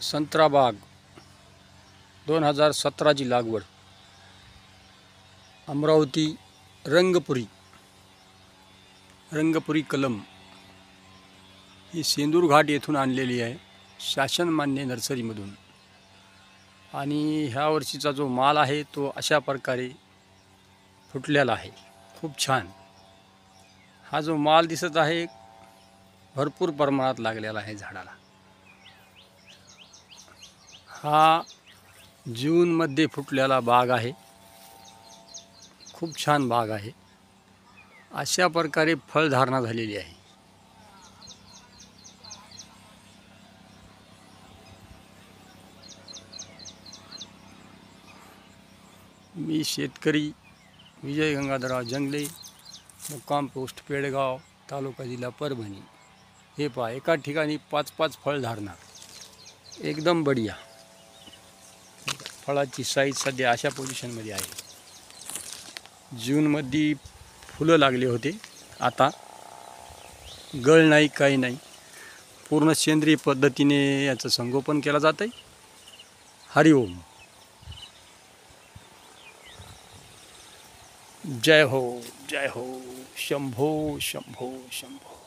संत्रा बाग 2017ची लागवड अमरावती रंगपुरी कलम ही सेंदूर घाट येथून आणलेली आहे शासनमान्य नर्सरीमधून। आणि ह्या वर्षीचा जो माल आहे तो अशा प्रकारे फुटलेला आहे, खूप छान। हा जो माल दिसत आहे भरपूर प्रमाणात लागलेला आहे झाडाला। हा जूनमध्ये फुटलेला बाग आहे, खूप छान बाग आहे। अशा प्रकारे फळधारणा झालेली आहे। मी शेतकरी विजय गंगाधरराव जंगले, मुक्काम पोस्ट पेडगाव, तालुका जिल्हा परभणी। हे पहा, एका ठिकाणी 5-5 फळधारणा, एकदम बढिया। फळाची साईज सध्या अशा पोझिशनमध्ये आहे। जूनमध्ये फुलं लागले होते, आता गळ नाही, काही नाही। पूर्ण सेंद्रिय पद्धतीने याचं संगोपन केलं जात आहे। हरिओम, जय हो, जय हो, शंभो शंभो शंभो।